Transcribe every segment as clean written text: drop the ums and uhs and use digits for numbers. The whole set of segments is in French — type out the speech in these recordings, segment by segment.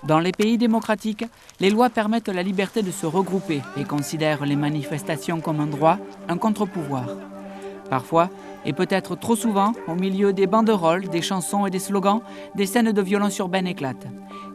Dans les pays démocratiques, les lois permettent la liberté de se regrouper et considèrent les manifestations comme un droit, un contre-pouvoir. Parfois, et peut-être trop souvent, au milieu des banderoles, des chansons et des slogans, des scènes de violence urbaine éclatent.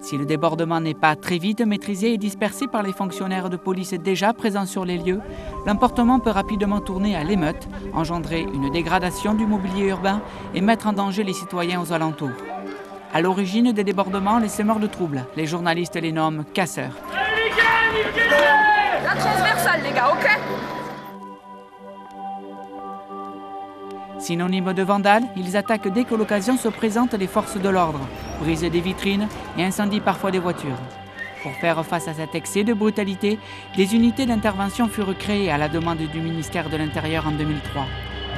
Si le débordement n'est pas très vite maîtrisé et dispersé par les fonctionnaires de police déjà présents sur les lieux, l'emportement peut rapidement tourner à l'émeute, engendrer une dégradation du mobilier urbain et mettre en danger les citoyens aux alentours. À l'origine des débordements, les semeurs de troubles, les journalistes les nomment casseurs. La transversale, les gars, ok? Synonymes de vandales, ils attaquent dès que l'occasion se présente les forces de l'ordre, brisent des vitrines et incendient parfois des voitures. Pour faire face à cet excès de brutalité, des unités d'intervention furent créées à la demande du ministère de l'Intérieur en 2003.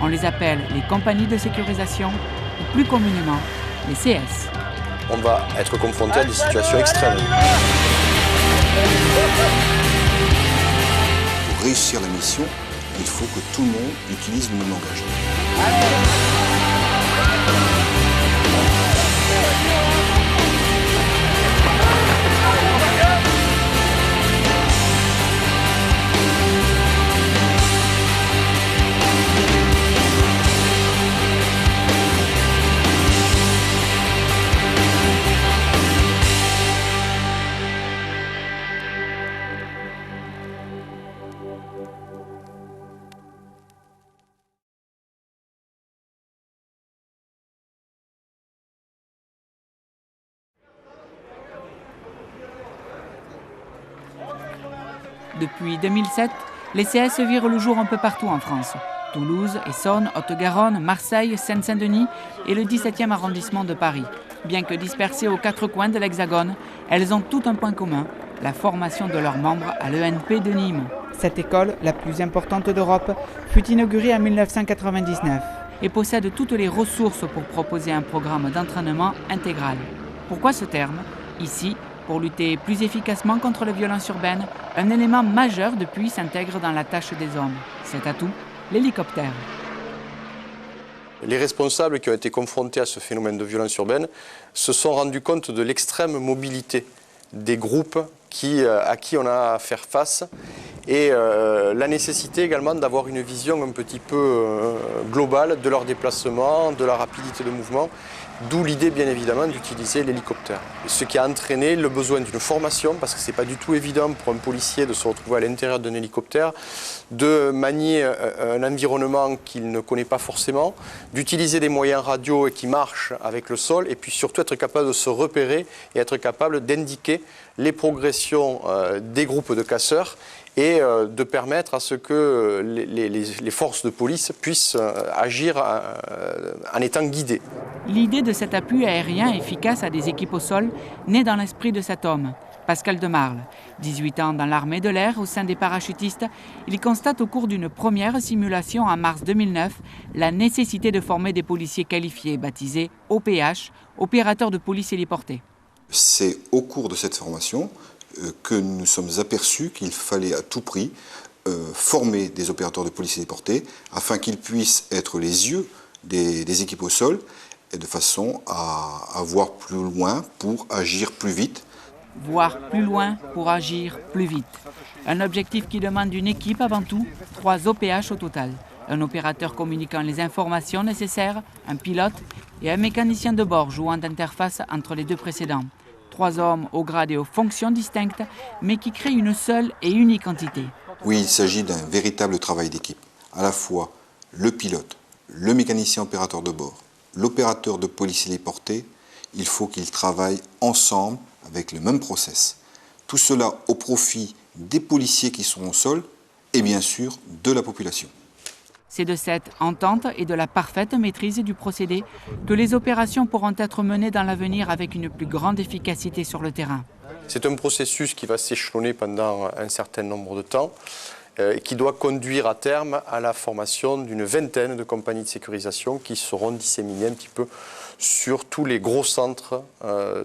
On les appelle les compagnies de sécurisation ou plus communément les CS. On va être confronté à des situations extrêmes. Pour réussir la mission, il faut que tout le monde utilise le même langage. Depuis 2007, les CS virent le jour un peu partout en France. Toulouse, Essonne, Haute-Garonne, Marseille, Seine-Saint-Denis et le 17e arrondissement de Paris. Bien que dispersées aux quatre coins de l'Hexagone, elles ont tout un point commun, la formation de leurs membres à l'ENP de Nîmes. Cette école, la plus importante d'Europe, fut inaugurée en 1999 et possède toutes les ressources pour proposer un programme d'entraînement intégral. Pourquoi ce terme? Ici, pour lutter plus efficacement contre la violence urbaine, un élément majeur depuis s'intègre dans la tâche des hommes. Cet atout, l'hélicoptère. Les responsables qui ont été confrontés à ce phénomène de violence urbaine se sont rendus compte de l'extrême mobilité des groupes à qui on a à faire face et la nécessité également d'avoir une vision un petit peu globale de leur déplacement, de la rapidité de mouvement, d'où l'idée bien évidemment d'utiliser l'hélicoptère. Ce qui a entraîné le besoin d'une formation, parce que ce n'est pas du tout évident pour un policier de se retrouver à l'intérieur d'un hélicoptère, de manier un environnement qu'il ne connaît pas forcément, d'utiliser des moyens radio qui marchent avec le sol et puis surtout être capable de se repérer et être capable d'indiquer les progressions des groupes de casseurs et de permettre à ce que les forces de police puissent agir en étant guidées. L'idée de cet appui aérien efficace à des équipes au sol naît dans l'esprit de cet homme, Pascal Demarle. 18 ans dans l'armée de l'air au sein des parachutistes, il constate au cours d'une première simulation en mars 2009 la nécessité de former des policiers qualifiés, baptisés OPH, opérateurs de police héliportés. C'est au cours de cette formation que nous sommes aperçus qu'il fallait à tout prix former des opérateurs de police héliportés afin qu'ils puissent être les yeux des équipes au sol et de façon à voir plus loin pour agir plus vite. Voir plus loin pour agir plus vite. Un objectif qui demande une équipe avant tout, 3 OPH au total. Un opérateur communiquant les informations nécessaires, un pilote et un mécanicien de bord jouant d'interface entre les deux précédents. 3 hommes aux grades et aux fonctions distinctes, mais qui créent une seule et unique entité. Oui, il s'agit d'un véritable travail d'équipe. À la fois le pilote, le mécanicien opérateur de bord, l'opérateur de police héliporté, il faut qu'ils travaillent ensemble avec le même process. Tout cela au profit des policiers qui sont au sol et bien sûr de la population. C'est de cette entente et de la parfaite maîtrise du procédé que les opérations pourront être menées dans l'avenir avec une plus grande efficacité sur le terrain. C'est un processus qui va s'échelonner pendant un certain nombre de temps et qui doit conduire à terme à la formation d'une vingtaine de compagnies de sécurisation qui seront disséminées un petit peu sur tous les gros centres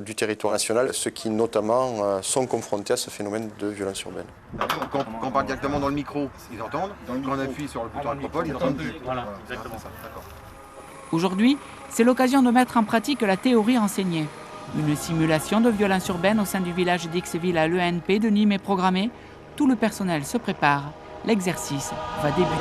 du territoire national, ceux qui notamment sont confrontés à ce phénomène de violence urbaine. Quand on parle directement dans le micro, ils entendent. Quand on appuie sur le bouton Acropole, ils n'entendent plus. Voilà, exactement. Aujourd'hui, c'est l'occasion de mettre en pratique la théorie enseignée. Une simulation de violence urbaine au sein du village d'Ixville à l'ENP de Nîmes est programmée. Tout le personnel se prépare. L'exercice va débuter.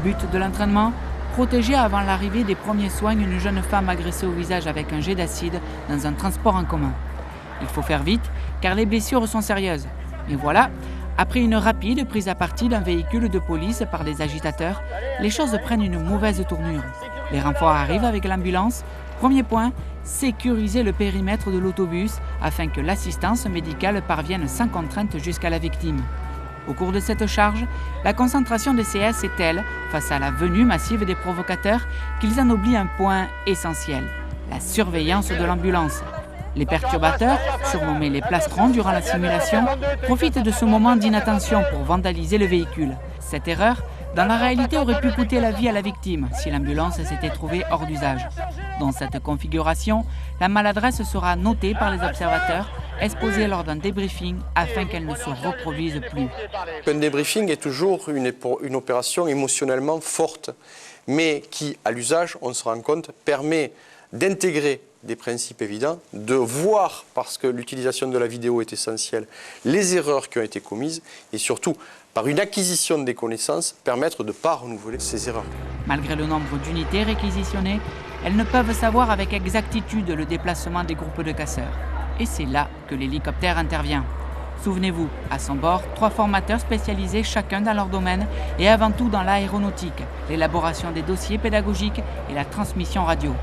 But de l'entraînement, protéger avant l'arrivée des premiers soins une jeune femme agressée au visage avec un jet d'acide dans un transport en commun. Il faut faire vite car les blessures sont sérieuses. Et voilà, après une rapide prise à partie d'un véhicule de police par des agitateurs, les choses prennent une mauvaise tournure. Les renforts arrivent avec l'ambulance. Premier point, sécuriser le périmètre de l'autobus afin que l'assistance médicale parvienne sans contrainte jusqu'à la victime. Au cours de cette charge, la concentration des CS est telle, face à la venue massive des provocateurs, qu'ils en oublient un point essentiel, la surveillance de l'ambulance. Les perturbateurs, surnommés les plastrons durant la simulation, profitent de ce moment d'inattention pour vandaliser le véhicule. Cette erreur, dans la réalité, aurait pu coûter la vie à la victime si l'ambulance s'était trouvée hors d'usage. Dans cette configuration, la maladresse sera notée par les observateurs, exposée lors d'un débriefing afin qu'elle ne se reproduise plus. Un débriefing est toujours une opération émotionnellement forte, mais qui, à l'usage, on se rend compte, permet d'intégrer des principes évidents, de voir, parce que l'utilisation de la vidéo est essentielle, les erreurs qui ont été commises et surtout, par une acquisition des connaissances, permettre de ne pas renouveler ces erreurs. Malgré le nombre d'unités réquisitionnées, elles ne peuvent savoir avec exactitude le déplacement des groupes de casseurs. Et c'est là que l'hélicoptère intervient. Souvenez-vous, à son bord, 3 formateurs spécialisés chacun dans leur domaine et avant tout dans l'aéronautique, l'élaboration des dossiers pédagogiques et la transmission radio.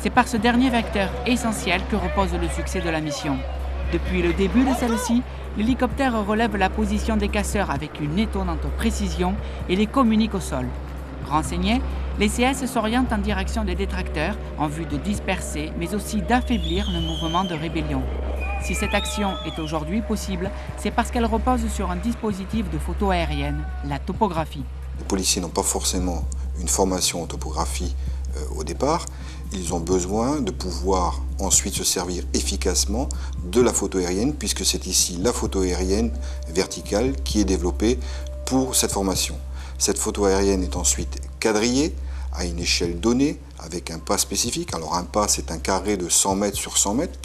C'est par ce dernier vecteur essentiel que repose le succès de la mission. Depuis le début de celle-ci, l'hélicoptère relève la position des casseurs avec une étonnante précision et les communique au sol. Renseignés, les CS s'orientent en direction des détracteurs en vue de disperser, mais aussi d'affaiblir le mouvement de rébellion. Si cette action est aujourd'hui possible, c'est parce qu'elle repose sur un dispositif de photo aérienne, la topographie. Les policiers n'ont pas forcément une formation en topographie au départ. Ils ont besoin de pouvoir ensuite se servir efficacement de la photo aérienne, puisque c'est ici la photo aérienne verticale qui est développée pour cette formation. Cette photo aérienne est ensuite quadrillée à une échelle donnée avec un pas spécifique. Alors un pas, c'est un carré de 100 mètres sur 100 mètres,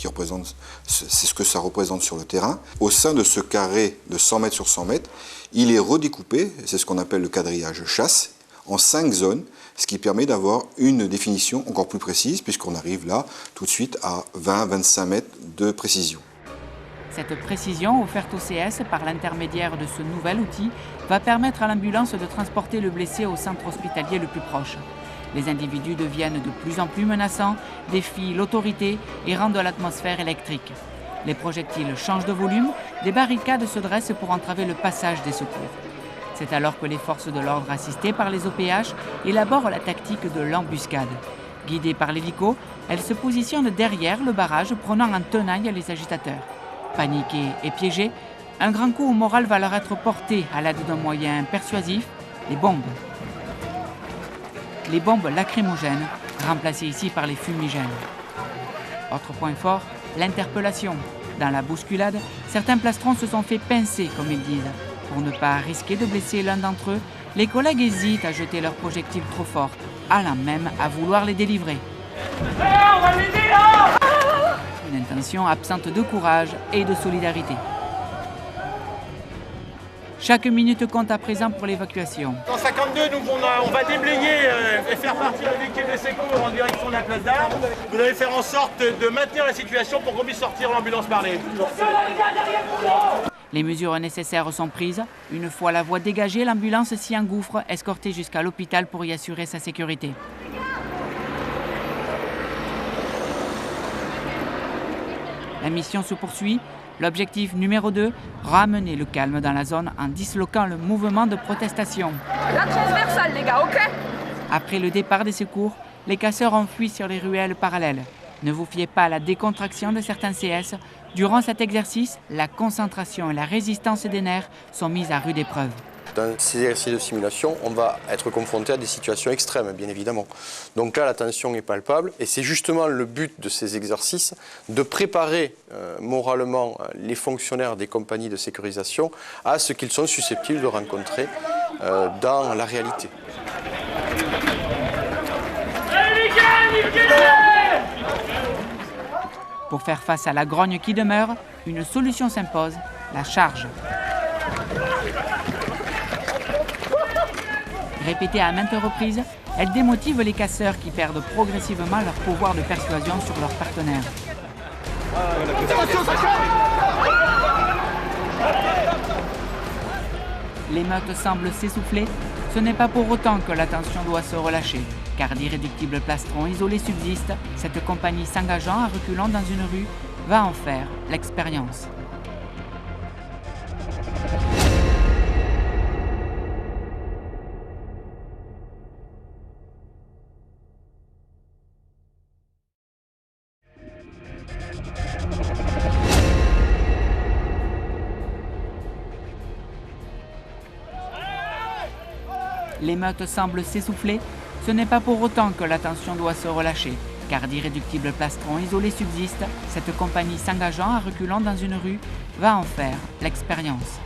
c'est ce que ça représente sur le terrain. Au sein de ce carré de 100 mètres sur 100 mètres, il est redécoupé, c'est ce qu'on appelle le quadrillage chasse, en 5 zones, ce qui permet d'avoir une définition encore plus précise, puisqu'on arrive là tout de suite à 20-25 mètres de précision. Cette précision offerte au CS par l'intermédiaire de ce nouvel outil va permettre à l'ambulance de transporter le blessé au centre hospitalier le plus proche. Les individus deviennent de plus en plus menaçants, défient l'autorité et rendent l'atmosphère électrique. Les projectiles changent de volume, des barricades se dressent pour entraver le passage des secours. C'est alors que les forces de l'ordre assistées par les OPH élaborent la tactique de l'embuscade. Guidées par l'hélico, elles se positionnent derrière le barrage, prenant en tenaille les agitateurs. Paniqués et piégés, un grand coup au moral va leur être porté à l'aide d'un moyen persuasif, les bombes. Les bombes lacrymogènes, remplacées ici par les fumigènes. Autre point fort, l'interpellation. Dans la bousculade, certains plastrons se sont fait pincer, comme ils disent. Pour ne pas risquer de blesser l'un d'entre eux, les collègues hésitent à jeter leurs projectiles trop forts, allant même à vouloir les délivrer. Une intention absente de courage et de solidarité. Chaque minute compte à présent pour l'évacuation. En 52, nous, on va déblayer et faire partir le véhicule de secours en direction de la place d'Armes. Vous allez faire en sorte de maintenir la situation pour qu'on puisse sortir l'ambulance parlée. Les mesures nécessaires sont prises. Une fois la voie dégagée, l'ambulance s'y engouffre, escortée jusqu'à l'hôpital pour y assurer sa sécurité. La mission se poursuit. L'objectif numéro 2, ramener le calme dans la zone en disloquant le mouvement de protestation. La transversale, les gars, ok? Après le départ des secours, les casseurs ont fui sur les ruelles parallèles. Ne vous fiez pas à la décontraction de certains CS. Durant cet exercice, la concentration et la résistance des nerfs sont mises à rude épreuve. Dans ces exercices de simulation, on va être confronté à des situations extrêmes, bien évidemment. Donc là, la tension est palpable et c'est justement le but de ces exercices de préparer moralement les fonctionnaires des compagnies de sécurisation à ce qu'ils sont susceptibles de rencontrer dans la réalité. Pour faire face à la grogne qui demeure, une solution s'impose, la charge. Répétée à maintes reprises, elle démotive les casseurs qui perdent progressivement leur pouvoir de persuasion sur leurs partenaires. L'émeute semble s'essouffler. Ce n'est pas pour autant que la tension doit se relâcher, car d'irréductibles plastrons isolés subsistent. Cette compagnie s'engageant à reculant dans une rue va en faire l'expérience. L'émeute semble s'essouffler. Ce n'est pas pour autant que la tension doit se relâcher, car d'irréductibles plastrons isolés subsistent. Cette compagnie s'engageant à reculant dans une rue va en faire l'expérience.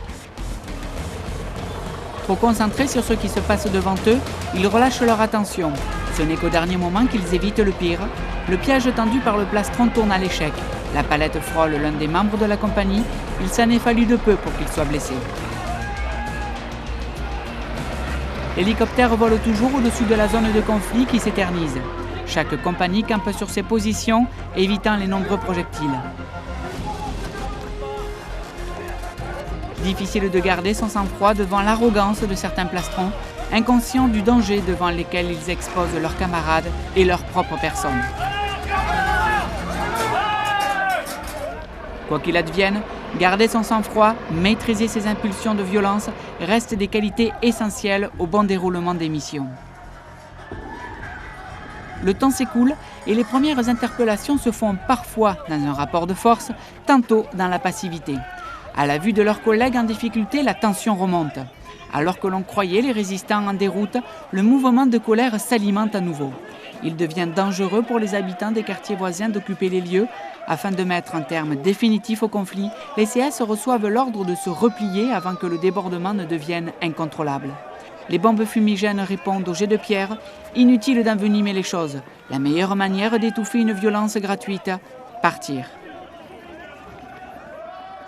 Trop concentrés sur ce qui se passe devant eux, ils relâchent leur attention. Ce n'est qu'au dernier moment qu'ils évitent le pire. Le piège tendu par le plastron tourne à l'échec. La palette frôle l'un des membres de la compagnie. Il s'en est fallu de peu pour qu'il soit blessé. L'hélicoptère vole toujours au-dessus de la zone de conflit qui s'éternise. Chaque compagnie campe sur ses positions, évitant les nombreux projectiles. Difficile de garder son sang-froid devant l'arrogance de certains plastrons, inconscients du danger devant lesquels ils exposent leurs camarades et leur propre personne. Quoi qu'il advienne, garder son sang-froid, maîtriser ses impulsions de violence restent des qualités essentielles au bon déroulement des missions. Le temps s'écoule et les premières interpellations se font parfois dans un rapport de force, tantôt dans la passivité. À la vue de leurs collègues en difficulté, la tension remonte. Alors que l'on croyait les résistants en déroute, le mouvement de colère s'alimente à nouveau. Il devient dangereux pour les habitants des quartiers voisins d'occuper les lieux. Afin de mettre un terme définitif au conflit, les CS reçoivent l'ordre de se replier avant que le débordement ne devienne incontrôlable. Les bombes fumigènes répondent aux jets de pierre. Inutile d'envenimer les choses. La meilleure manière d'étouffer une violence gratuite, partir.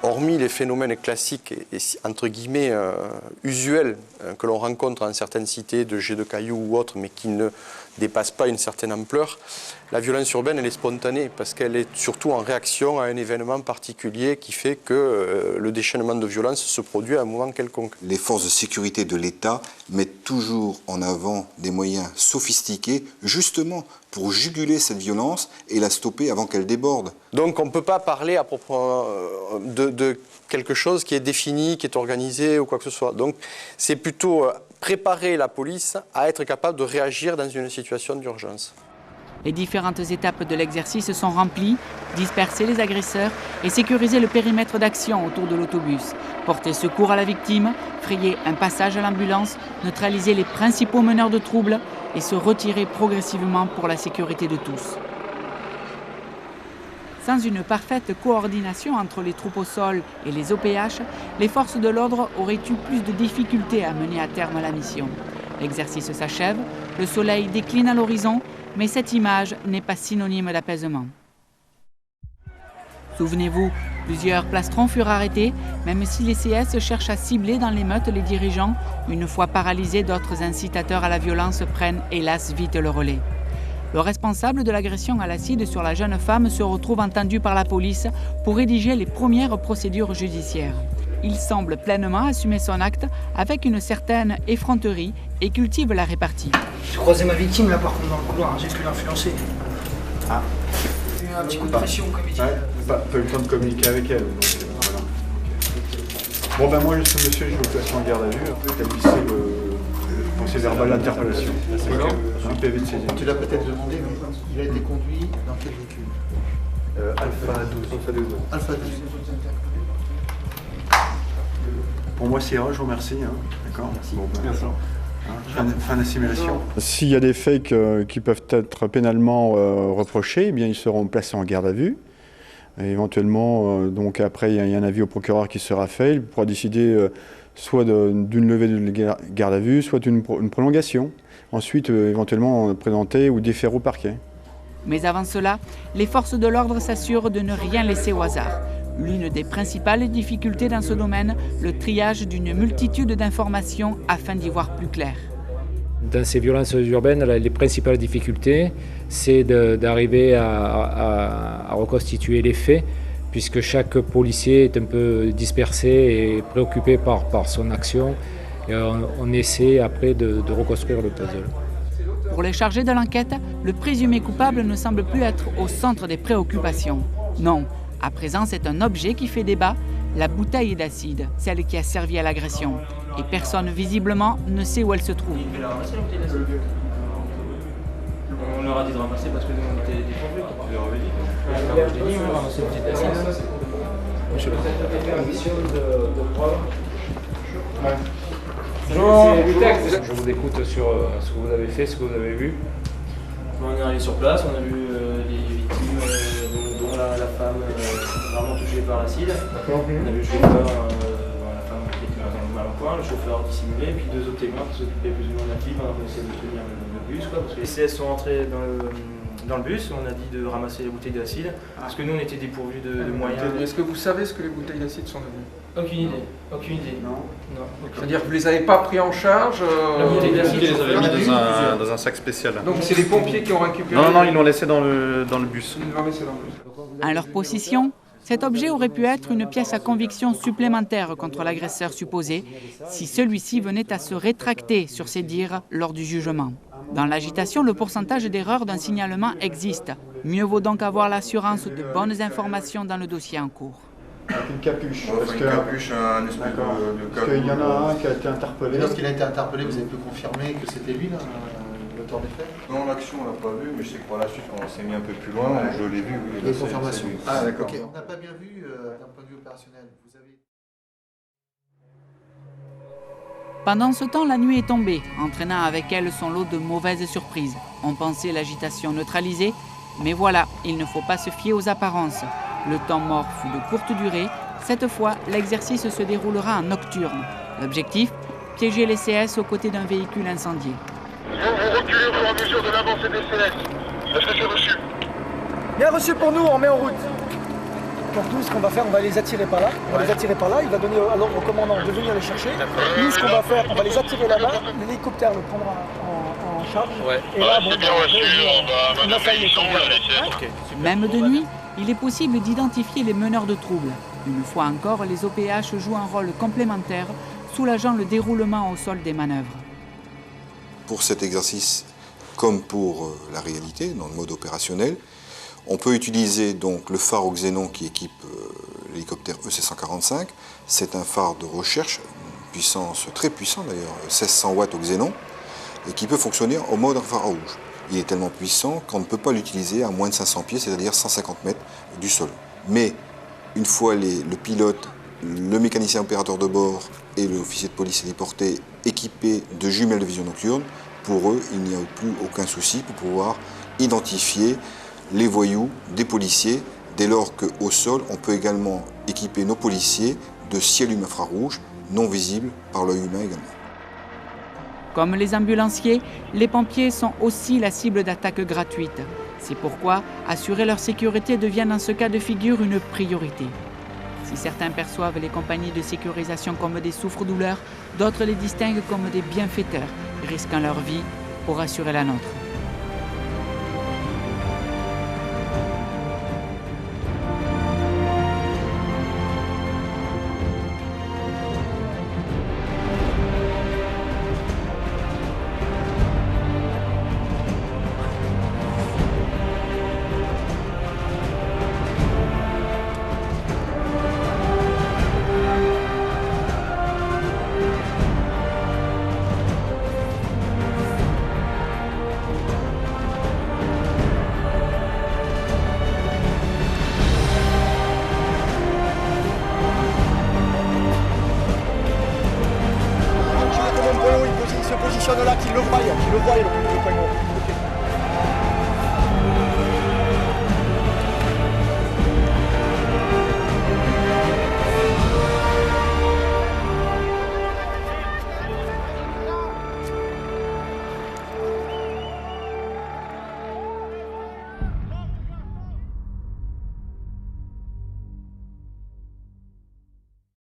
Hormis les phénomènes classiques et entre guillemets usuels que l'on rencontre dans certaines cités de jets de cailloux ou autres, mais qui ne dépassent pas une certaine ampleur, la violence urbaine elle est spontanée parce qu'elle est surtout en réaction à un événement particulier qui fait que le déchaînement de violence se produit à un moment quelconque. Les forces de sécurité de l'État mettent toujours en avant des moyens sophistiqués justement pour juguler cette violence et la stopper avant qu'elle déborde. Donc on ne peut pas parler à propos de quelque chose qui est défini, qui est organisé ou quoi que ce soit. Donc c'est plutôt préparer la police à être capable de réagir dans une situation d'urgence. Les différentes étapes de l'exercice sont remplies, disperser les agresseurs et sécuriser le périmètre d'action autour de l'autobus, porter secours à la victime, frayer un passage à l'ambulance, neutraliser les principaux meneurs de troubles et se retirer progressivement pour la sécurité de tous. Sans une parfaite coordination entre les troupes au sol et les OPH, les forces de l'ordre auraient eu plus de difficultés à mener à terme la mission. L'exercice s'achève, le soleil décline à l'horizon, mais cette image n'est pas synonyme d'apaisement. Souvenez-vous, plusieurs plastrons furent arrêtés, même si les CS cherchent à cibler dans l'émeute les dirigeants. Une fois paralysés, d'autres incitateurs à la violence prennent hélas vite le relais. Le responsable de l'agression à l'acide sur la jeune femme se retrouve entendu par la police pour rédiger les premières procédures judiciaires. Il semble pleinement assumer son acte avec une certaine effronterie et cultive la répartie. J'ai croisé ma victime là par contre dans le couloir, j'ai pu l'influencer. Ah. J'ai eu un petit coup de pression comme il dit. Ouais, pas eu le temps de communiquer avec elle. Donc, voilà. Okay. Bon ben moi ce monsieur je vous place en garde à vue, établissez le procédé procès-verbal d'interpellation. Un PV de saisie. Tu l'as peut-être demandé, mais il a été conduit dans quel véhicule Alpha 12. Alpha 12. Pour moi, c'est je vous remercie. D'accord. Merci. Fin d'assimilation. S'il y a des faits qui peuvent être pénalement reprochés, eh bien, ils seront placés en garde à vue. Et éventuellement, donc après, il y a un avis au procureur qui sera fait. Il pourra décider soit d'une levée de garde à vue, soit une prolongation. Ensuite, éventuellement, présenter ou déférer au parquet. Mais avant cela, les forces de l'ordre s'assurent de ne rien laisser au hasard. L'une des principales difficultés dans ce domaine, le triage d'une multitude d'informations afin d'y voir plus clair. Dans ces violences urbaines, les principales difficultés, c'est d'arriver à reconstituer les faits, puisque chaque policier est un peu dispersé et préoccupé par son action. Et on essaie après de reconstruire le puzzle. Pour les chargés de l'enquête, le présumé coupable ne semble plus être au centre des préoccupations. Non, à présent c'est un objet qui fait débat, la bouteille d'acide, celle qui a servi à l'agression. Et personne visiblement ne sait où elle se trouve. On leur a dit de ramasser parce que nous on était dépourvus. Tu leur avais dit je t'ai dit, on va ramasser une petite acide. Je vous écoute sur ce que vous avez fait, ce que vous avez vu. On est arrivé sur place, on a vu les victimes, dont la femme vraiment touchée par l'acide. On a vu le chauffeur, la femme qui était mal en point, le chauffeur dissimulé, et puis deux autres témoins qui s'occupaient plus ou moins de la fille. On a essayé de tenir le bus, parce que les CS sont rentrés dans le bus, on a dit de ramasser les bouteilles d'acide, parce que nous on était dépourvus de moyens. Est-ce que vous savez ce que les bouteilles d'acide sont devenues? Aucune idée. Non. C'est-à-dire que vous les avez pas pris en charge La bouteille d'acide, ils les avaient mis dans un sac spécial. Donc c'est les pompiers qui ont récupéré? Non, ils l'ont laissé dans le bus. Ils l'ont laissé dans le bus. En leur possession, cet objet aurait pu être une pièce à conviction supplémentaire contre l'agresseur supposé, si celui-ci venait à se rétracter sur ses dires lors du jugement. Dans l'agitation, le pourcentage d'erreur d'un signalement existe. Mieux vaut donc avoir l'assurance de bonnes informations dans le dossier en cours. Avec une capuche. Une capuche, un espèce de parce qu'il y en a un qui a été interpellé. Et lorsqu'il a été interpellé, vous avez pu confirmer que c'était lui, l'auteur des faits? Non, l'action, on l'a pas vu, mais je sais que par la suite, quand on s'est mis un peu plus loin, je l'ai vu. Oui, les confirmations. Ah, d'accord. Okay. On n'a pas bien vu d'un point de vue opérationnel. Vous avez... Pendant ce temps, la nuit est tombée, entraînant avec elle son lot de mauvaises surprises. On pensait l'agitation neutralisée, mais voilà, il ne faut pas se fier aux apparences. Le temps mort fut de courte durée. Cette fois, l'exercice se déroulera en nocturne. L'objectif, piéger les CS aux côtés d'un véhicule incendié. Vous reculez au fur et à mesure de l'avancée des CS. Est-ce que c'est reçu? Bien reçu pour nous, on met en route. Donc nous, ce qu'on va faire, on va les attirer par là. On va les attirer par là, il va donner l'ordre au commandant de venir les chercher. Nous, ce qu'on va faire, on va les attirer là-bas, l'hélicoptère le prendra en charge. Et là, bon, on a failli les tomber. Même de nuit, il est possible d'identifier les meneurs de troubles. Une fois encore, les OPH jouent un rôle complémentaire, soulageant le déroulement au sol des manœuvres. Pour cet exercice, comme pour la réalité, dans le mode opérationnel, on peut utiliser donc le phare au xénon qui équipe l'hélicoptère EC-145. C'est un phare de recherche, une puissance très puissante d'ailleurs, 1600 watts au xénon, et qui peut fonctionner en mode infrarouge. Il est tellement puissant qu'on ne peut pas l'utiliser à moins de 500 pieds, c'est-à-dire 150 mètres du sol. Mais une fois le pilote, le mécanicien opérateur de bord et l'officier de police héliporté équipés de jumelles de vision nocturne, pour eux, il n'y a plus aucun souci pour pouvoir identifier les voyous des policiers, dès lors qu'au sol, on peut également équiper nos policiers de ciel infrarouge, non visibles par l'œil humain également. Comme les ambulanciers, les pompiers sont aussi la cible d'attaques gratuites. C'est pourquoi assurer leur sécurité devient dans ce cas de figure une priorité. Si certains perçoivent les compagnies de sécurisation comme des souffres-douleurs, d'autres les distinguent comme des bienfaiteurs, risquant leur vie pour assurer la nôtre. positionne là, qu'il le voie le point mort.